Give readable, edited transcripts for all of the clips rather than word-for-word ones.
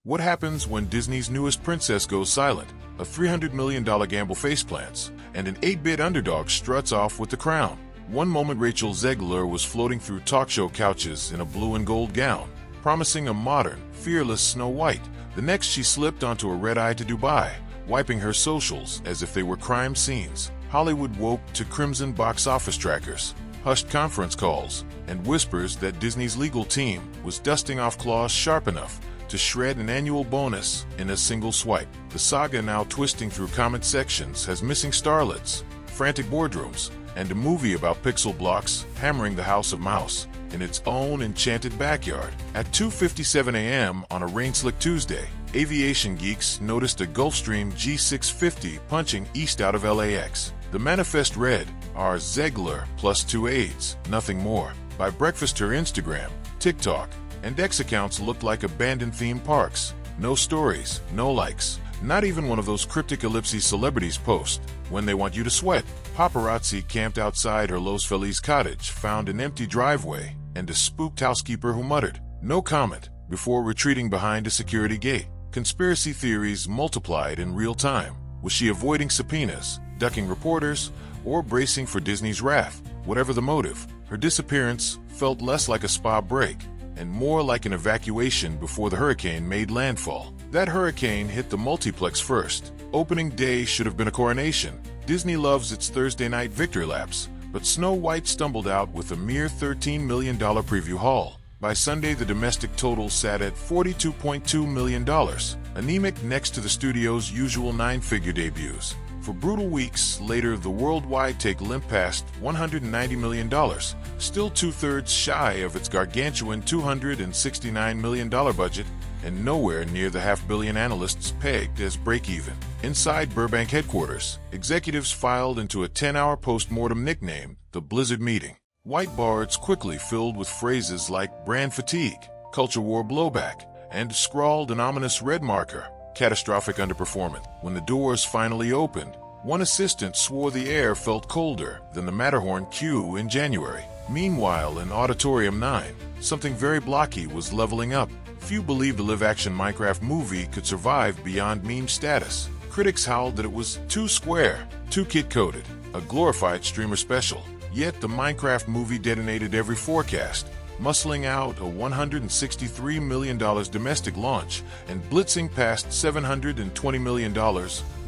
What happens when Disney's newest princess goes silent, a $300 million gamble faceplants, and an 8-bit underdog struts off with the crown? One moment Rachel Zegler was floating through talk show couches in a blue and gold gown, promising a modern, fearless Snow White. The next she slipped onto a red-eye to Dubai, wiping her socials as if they were crime scenes. Hollywood woke to crimson box office trackers, hushed conference calls, and whispers that Disney's legal team was dusting off claws sharp enough to shred an annual bonus in a single swipe. The saga, now twisting through comment sections, has missing starlets, frantic boardrooms, and a movie about pixel blocks hammering the House of Mouse in its own enchanted backyard. At 2:57 a.m. on a rain-slick Tuesday, aviation geeks noticed a Gulfstream G650 punching east out of LAX. The manifest read, "R. Zegler plus 2 aides, nothing more." By breakfast, her Instagram, TikTok, and X accounts looked like abandoned theme parks. No stories, no likes, not even one of those cryptic ellipses celebrities post when they want you to sweat. Paparazzi camped outside her Los Feliz cottage found an empty driveway and a spooked housekeeper who muttered, "No comment," before retreating behind a security gate. Conspiracy theories multiplied in real time. Was she avoiding subpoenas, ducking reporters, or bracing for Disney's wrath? Whatever the motive, her disappearance felt less like a spa break and more like an evacuation before the hurricane made landfall. That hurricane hit the multiplex first. Opening day should have been a coronation. Disney loves its Thursday night victory laps, but Snow White stumbled out with a mere $13 million preview haul. By Sunday, the domestic total sat at $42.2 million, anemic next to the studio's usual 9-figure debuts. For brutal weeks later, the worldwide take limped past $190 million, still 2/3 shy of its gargantuan $269 million budget, and nowhere near the $500 million analysts pegged as break-even. Inside Burbank headquarters, executives filed into a 10-hour post-mortem nicknamed the Blizzard Meeting. Whiteboards quickly filled with phrases like brand fatigue, culture war blowback, and scrawled an ominous red marker, catastrophic underperformance. When the doors finally opened, one assistant swore the air felt colder than the Matterhorn queue in January. Meanwhile, in Auditorium 9, something very blocky was leveling up. Few believed a live-action Minecraft movie could survive beyond meme status. Critics howled that it was too square, too kid-coded, a glorified streamer special. Yet the Minecraft movie detonated every forecast, muscling out a $163 million domestic launch and blitzing past $720 million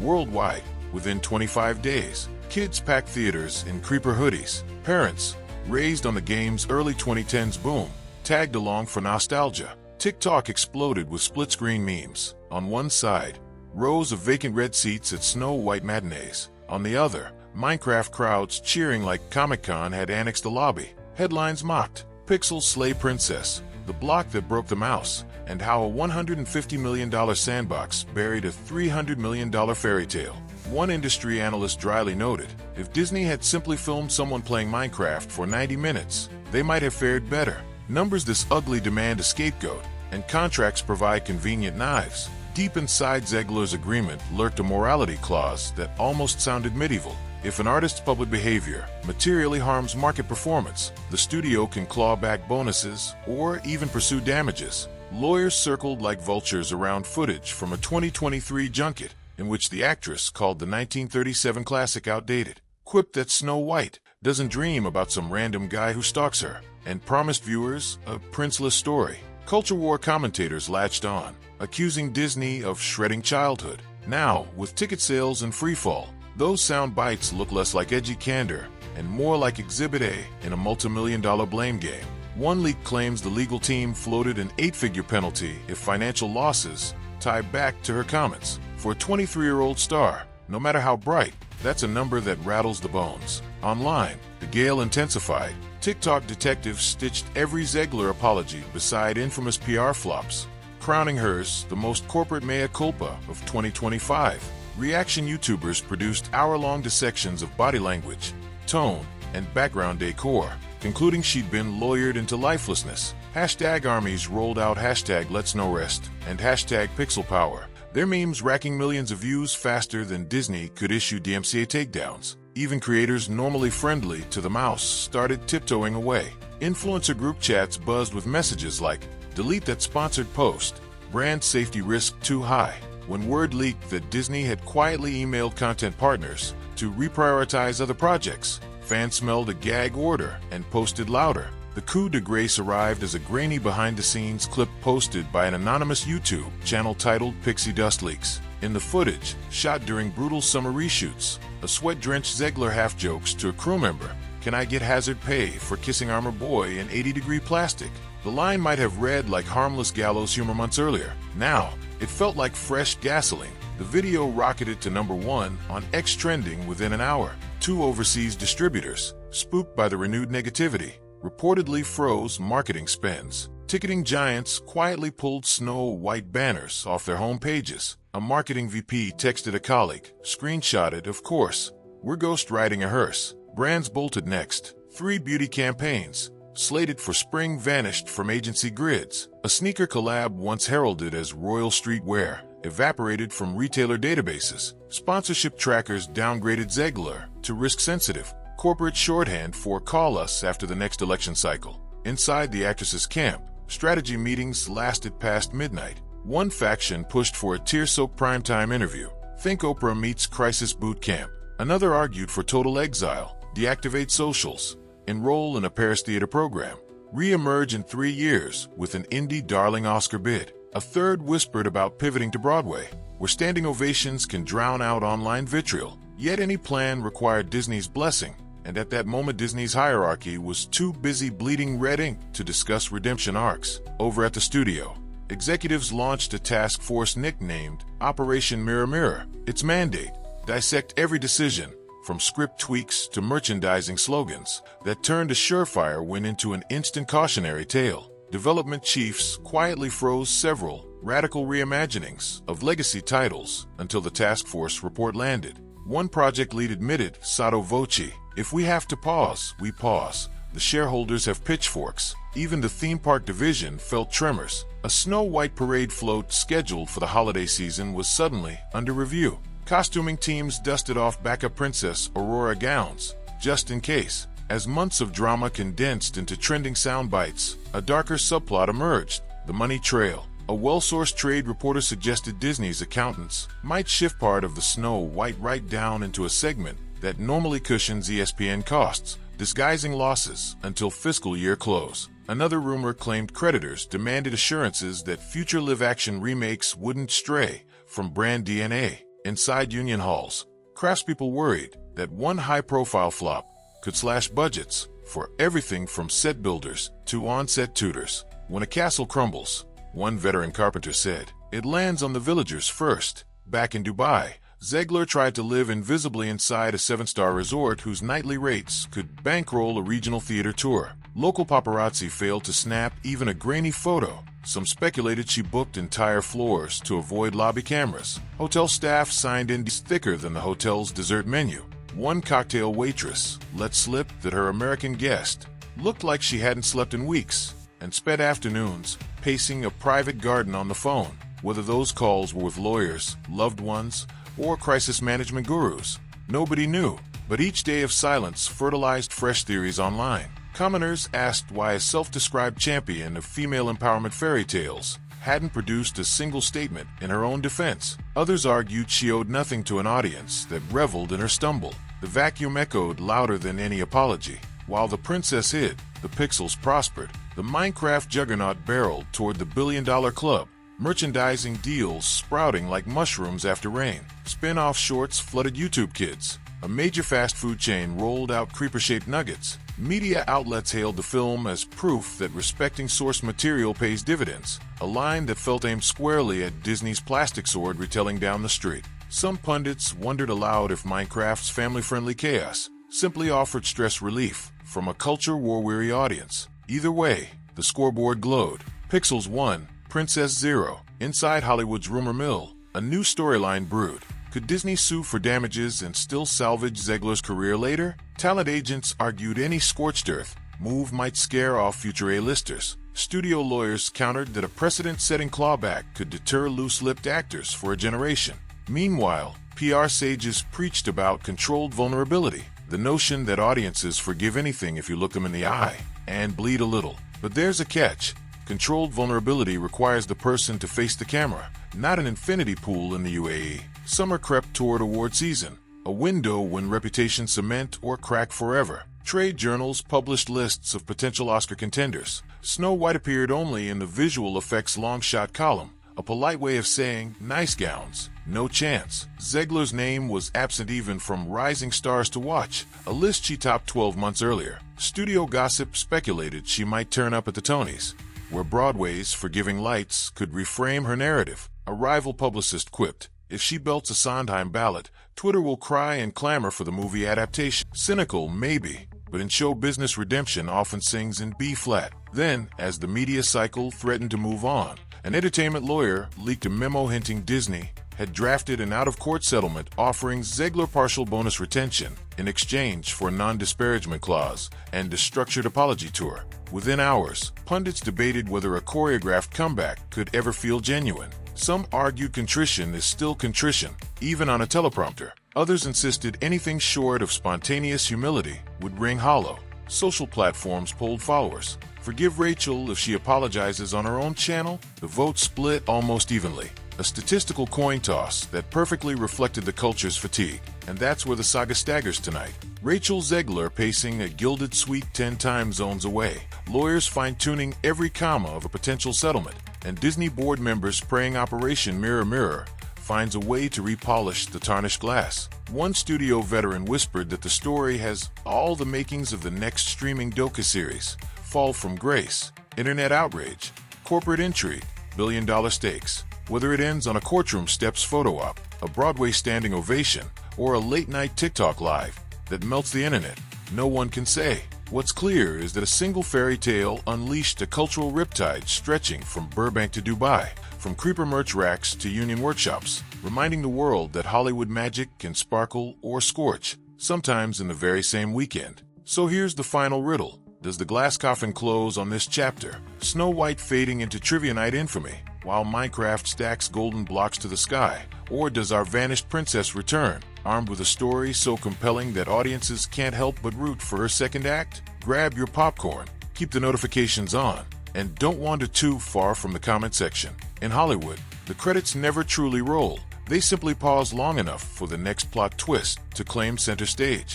worldwide within 25 days. Kids packed theaters in creeper hoodies. Parents, raised on the game's early 2010s boom, tagged along for nostalgia. TikTok exploded with split-screen memes. On one side, rows of vacant red seats at Snow White matinees. On the other, Minecraft crowds cheering like Comic-Con had annexed the lobby. Headlines mocked Pixel's Slay Princess, the block that broke the mouse, and how a $150 million sandbox buried a $300 million fairy tale. One industry analyst dryly noted, if Disney had simply filmed someone playing Minecraft for 90 minutes, they might have fared better. Numbers this ugly demand a scapegoat, and contracts provide convenient knives. Deep inside Zegler's agreement lurked a morality clause that almost sounded medieval. If an artist's public behavior materially harms market performance, the studio can claw back bonuses or even pursue damages. Lawyers circled like vultures around footage from a 2023 junket in which the actress called the 1937 classic outdated, quipped that Snow White doesn't dream about some random guy who stalks her, and promised viewers a princeless story. Culture war commentators latched on, accusing Disney of shredding childhood. Now, with ticket sales in freefall, those sound bites look less like edgy candor and more like Exhibit A in a multi-million-dollar blame game. One leak claims the legal team floated an 8-figure penalty if financial losses tie back to her comments. For a 23-year-old star, no matter how bright, that's a number that rattles the bones. Online, the gale intensified. TikTok detectives stitched every Zegler apology beside infamous PR flops, crowning hers the most corporate mea culpa of 2025. Reaction YouTubers produced hour-long dissections of body language, tone, and background decor, concluding she'd been lawyered into lifelessness. Hashtag armies rolled out hashtag Let's No Rest and hashtag Pixel Power, their memes racking millions of views faster than Disney could issue DMCA takedowns. Even creators normally friendly to the mouse started tiptoeing away. Influencer group chats buzzed with messages like, "Delete that sponsored post," Brand safety risk too high. When word leaked that Disney had quietly emailed content partners to reprioritize other projects, fans smelled a gag order and posted louder. The coup de grace arrived as a grainy behind-the-scenes clip posted by an anonymous YouTube channel titled Pixie Dust Leaks. In the footage, shot during brutal summer reshoots, a sweat-drenched Zegler half-jokes to a crew member, "Can I get hazard pay for kissing Armor Boy in 80-degree plastic?" The line might have read like harmless gallows humor months earlier. Now, it felt like fresh gasoline. The video rocketed to #1 on X Trending within an hour. 2 overseas distributors, spooked by the renewed negativity, reportedly froze marketing spends. Ticketing giants quietly pulled Snow White banners off their home pages. A marketing VP texted a colleague, screenshotted, of course. "We're ghostwriting a hearse." Brands bolted next. 3 beauty campaigns, slated for spring, vanished from agency grids. A sneaker collab once heralded as royal streetwear evaporated from retailer databases. Sponsorship trackers downgraded Zegler to risk-sensitive. Corporate shorthand for "call us after the next election cycle." Inside the actress's camp, strategy meetings lasted past midnight. One faction pushed for a tear-soaked primetime interview. Think Oprah meets Crisis Boot Camp. Another argued for total exile, deactivate socials, enroll in a Paris theater program, re-emerge in 3 years with an indie darling Oscar bid. A third whispered about pivoting to Broadway, where standing ovations can drown out online vitriol. Yet any plan required Disney's blessing, and at that moment Disney's hierarchy was too busy bleeding red ink to discuss redemption arcs. Over at the studio, executives launched a task force nicknamed Operation Mirror Mirror. Its mandate: dissect every decision, from script tweaks to merchandising slogans, that turned a surefire win into an instant cautionary tale. Development chiefs quietly froze several radical reimaginings of legacy titles until the task force report landed. One project lead admitted, sotto voce, "If we have to pause, we pause. The shareholders have pitchforks." Even the theme park division felt tremors. A Snow White parade float scheduled for the holiday season was suddenly under review. Costuming teams dusted off backup Princess Aurora gowns, just in case. As months of drama condensed into trending sound bites, a darker subplot emerged: the money trail. A well-sourced trade reporter suggested Disney's accountants might shift part of the Snow White write-down into a segment that normally cushions ESPN costs, disguising losses until fiscal year close. Another rumor claimed creditors demanded assurances that future live-action remakes wouldn't stray from brand DNA. Inside union halls, craftspeople worried that one high-profile flop could slash budgets for everything from set builders to on-set tutors. When a castle crumbles, one veteran carpenter said, it lands on the villagers first. Back in Dubai, Zegler tried to live invisibly inside a 7-star resort whose nightly rates could bankroll a regional theater tour. Local paparazzi failed to snap even a grainy photo. Some speculated she booked entire floors to avoid lobby cameras. Hotel staff signed NDAs thicker than the hotel's dessert menu. One cocktail waitress let slip that her American guest looked like she hadn't slept in weeks and spent afternoons pacing a private garden on the phone. Whether those calls were with lawyers, loved ones, or crisis management gurus, nobody knew. But each day of silence fertilized fresh theories online. Commoners asked why a self-described champion of female empowerment fairy tales hadn't produced a single statement in her own defense. Others argued she owed nothing to an audience that reveled in her stumble. The vacuum echoed louder than any apology. While the princess hid, the pixels prospered. The Minecraft juggernaut barreled toward the billion-dollar club. Merchandising deals sprouting like mushrooms after rain. Spin-off shorts flooded YouTube Kids. A major fast food chain rolled out creeper-shaped nuggets. Media outlets hailed the film as proof that respecting source material pays dividends, a line that felt aimed squarely at Disney's plastic sword retelling down the street. Some pundits wondered aloud if Minecraft's family-friendly chaos simply offered stress relief from a culture war-weary audience. Either way, the scoreboard glowed. Pixels 1, Princess 0. Inside Hollywood's rumor mill, a new storyline brewed. Could Disney sue for damages and still salvage Zegler's career later? Talent agents argued any scorched earth move might scare off future A-listers. Studio lawyers countered that a precedent-setting clawback could deter loose-lipped actors for a generation. Meanwhile, PR sages preached about controlled vulnerability, the notion that audiences forgive anything if you look them in the eye and bleed a little. But there's a catch. Controlled vulnerability requires the person to face the camera, not an infinity pool in the UAE. Summer crept toward award season, a window when reputations cement or crack forever. Trade journals published lists of potential Oscar contenders. Snow White appeared only in the visual effects long-shot column, a polite way of saying, nice gowns, no chance. Zegler's name was absent even from Rising Stars to Watch, a list she topped 12 months earlier. Studio gossip speculated she might turn up at the Tonys, where Broadway's Forgiving Lights could reframe her narrative. A rival publicist quipped, if she belts a Sondheim ballad, Twitter will cry and clamor for the movie adaptation. Cynical, maybe, but in show business redemption often sings in B-flat. Then, as the media cycle threatened to move on, an entertainment lawyer leaked a memo hinting Disney had drafted an out-of-court settlement offering Zegler partial bonus retention in exchange for a non-disparagement clause and a structured apology tour. Within hours, pundits debated whether a choreographed comeback could ever feel genuine. Some argued contrition is still contrition, even on a teleprompter. Others insisted anything short of spontaneous humility would ring hollow. Social platforms polled followers. Forgive Rachel if she apologizes on her own channel? The vote split almost evenly. A statistical coin toss that perfectly reflected the culture's fatigue. And that's where the saga staggers tonight. Rachel Zegler pacing a gilded suite 10 time zones away. Lawyers fine-tuning every comma of a potential settlement. And Disney board members praying Operation Mirror Mirror finds a way to repolish the tarnished glass. One studio veteran whispered that the story has all the makings of the next streaming docu-series. Fall from grace, internet outrage, corporate intrigue, billion-dollar stakes. Whether it ends on a courtroom steps photo op, a Broadway standing ovation, or a late-night TikTok live that melts the internet, no one can say. What's clear is that a single fairy tale unleashed a cultural riptide stretching from Burbank to Dubai, from creeper merch racks to union workshops, reminding the world that Hollywood magic can sparkle or scorch, sometimes in the very same weekend. So here's the final riddle. Does the glass coffin close on this chapter? Snow White fading into trivia night infamy, while Minecraft stacks golden blocks to the sky? Or does our vanished princess return, armed with a story so compelling that audiences can't help but root for her second act? Grab your popcorn, keep the notifications on, and don't wander too far from the comment section. In Hollywood, the credits never truly roll. They simply pause long enough for the next plot twist to claim center stage.